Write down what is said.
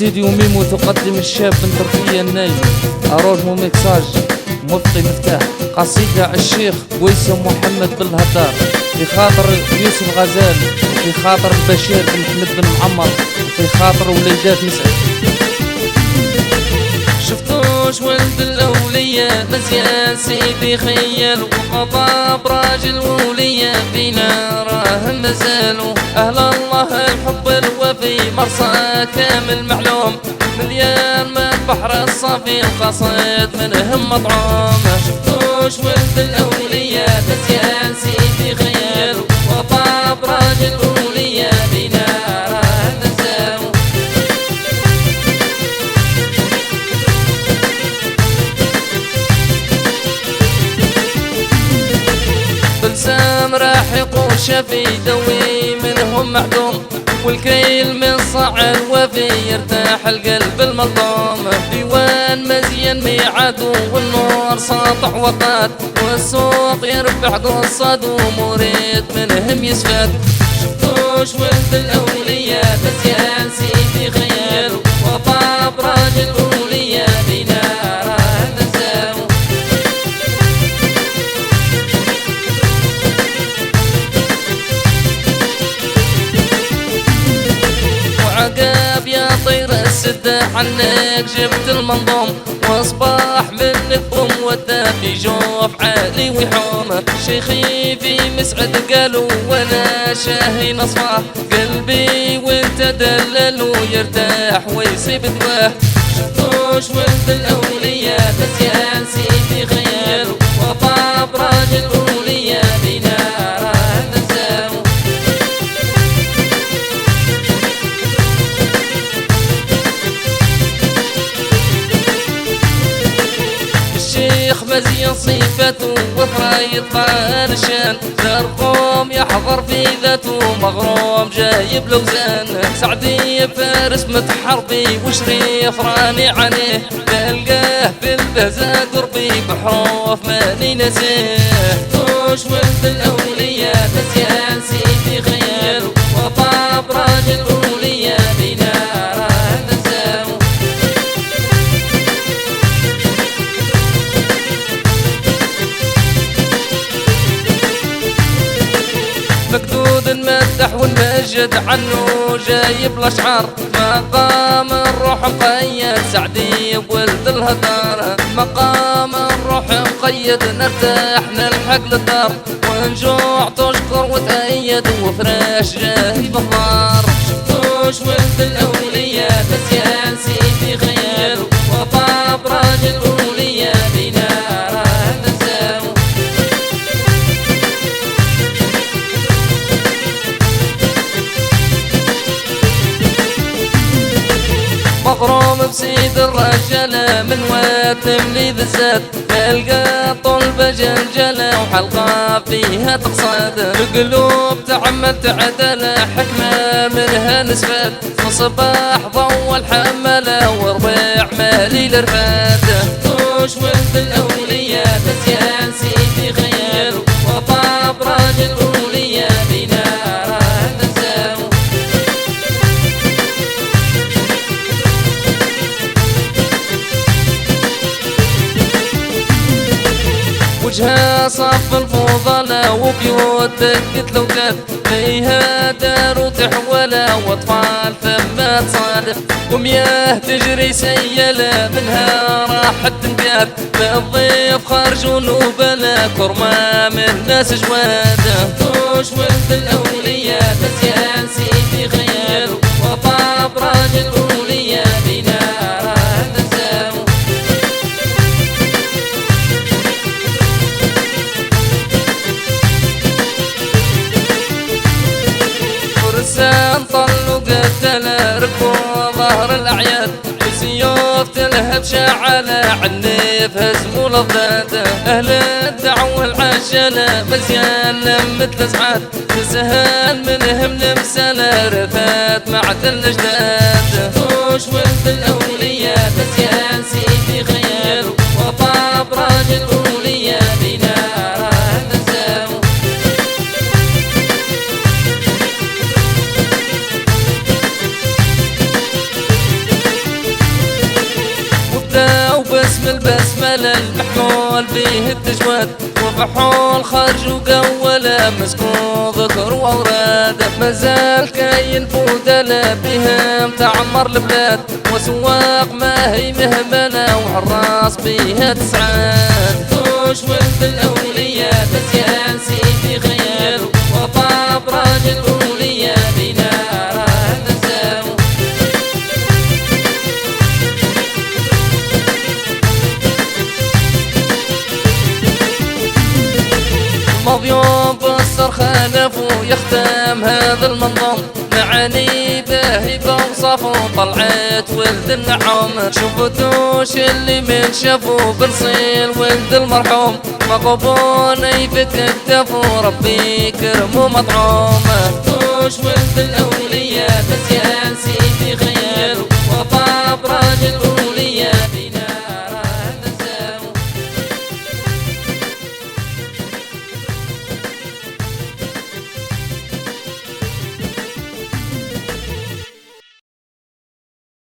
استديو ميمو تقدم الشاب من تركيا النايم أروج ميكساج موفقي مفتاح. قصيدة الشيخ ويسم محمد بالهدار في خاطر يوسف غزال وفي خاطر البشير بن محمد بن معمر وفي خاطر وليدات مسعد. شفتوش ولد الأولية مزيان سيدي خيال وقضى براجل وولية فينا راه مازالو أهل الله الحب الوفي مرصى كامل معلوم مليان من البحر الصافي القصيد منهم مطعوم. شفتوش ولد الأولية مزيان سيدي خيال وقضى براجل وولية فينا راه مازالو. بلسام راحق وشفي دوي منهم معدوم والكيل من صاع الوفي يرتاح القلب الملطوم. ديوان مزيان ميعاد والنور ساطع وقات والسوق يربح قصاد ومريد منهم يسفاد. شفتوش ولد الأولية مزيان سيدي خيال وطاب راجل أولية بينا راه نزاو. وعقاب يا طير السدة عنك جبت المنظوم واصبح منك وده في جوف عالي ويحوم. شيخي في مسعد قالوا وانا شاهي نصفه قلبي وانت دلل ويرتاح ويسيب دواه. شفتوش ولد الأولية مزيان سيدي خيال وطاب راجل أولية بينا راه نزاو. الشيخ مزيان صفته وفرايد طارشان زرقوم يحضر في ذاته مغروم جايب لوزان. سعدي فارس متحربي وشريف راني عليه تلقاه في البهزة قربي بحروف ماني نسيه. توش ولد الأولية مزيان سيدي خيال وطاب راجل أولية بينا راه نزاو. مقدود المدح والمجد عنه جايب الاشعار مقام الروح مقيد سعدي بولد الهدار. مقام الروح مقيد نرتاح نلحق للدار ونجوع تشكر وتأيد وفراش جاي بخضار. شفتوش ولد الأولية مزيان سيدي خيال وطاب راجل أولية بينا راه نزاو. مغروم بسيد الرجالة من واتم لي ذزات تلقى طلبة جلجلة وحلقة فيها تقصد. القلوب تعمل تعدل حكمة منها نسفات وصباح ضو الحملة وربيع مالي الرفاد. توش ولد الأولية مزيان سيدي خيال وطاب راجل أولية بينا راه نزاو. وجهها صف الفضلة وبيوت دقت لوكات فيها دار وتحولة واطفال ثمات صادق ومياه تجري سيلة منها راحت تنقاد. بالضيف خرجوا نوبلة كرمة من ناس جوادة. توش ولد الأولية مزيان سيدي خيال وطاب راجل أولية بينا راه نزاو. فرسان طلوا قتلة ركبوا ظهر الأعياد بسيوف تلهب شعلة عنيف هزموا الأضداد. أهل الدعوة العجلة مزيان لمت الأسعاد تسهل منهم نمسلة رفات معدن الأجداد. توش ولد الأولية مزيان سيدي خيال وطاب راجل أولية بينا راه نزاو. واسم البسملة المحمول به التجواد وفحول خرج وقولة مسكون ذكر وأوراد مازال كاين بودلة بهم تعمر البلاد وسواق ما هي مهملة وحراس بها تسعاد توش ولد الأولياء مزيان سيدي خيال وطاب راجل أولياء بنار النزام المضيوم بصر خلفه يختم هذا المنظوم معاني باهبة وصفو طلعت ولد النعوم شوفتوش اللي من شافو برصيل ولد المرحوم مقبون يفك كتفو ربي كرمه مطعوم توش ولد الأولياء بزيادة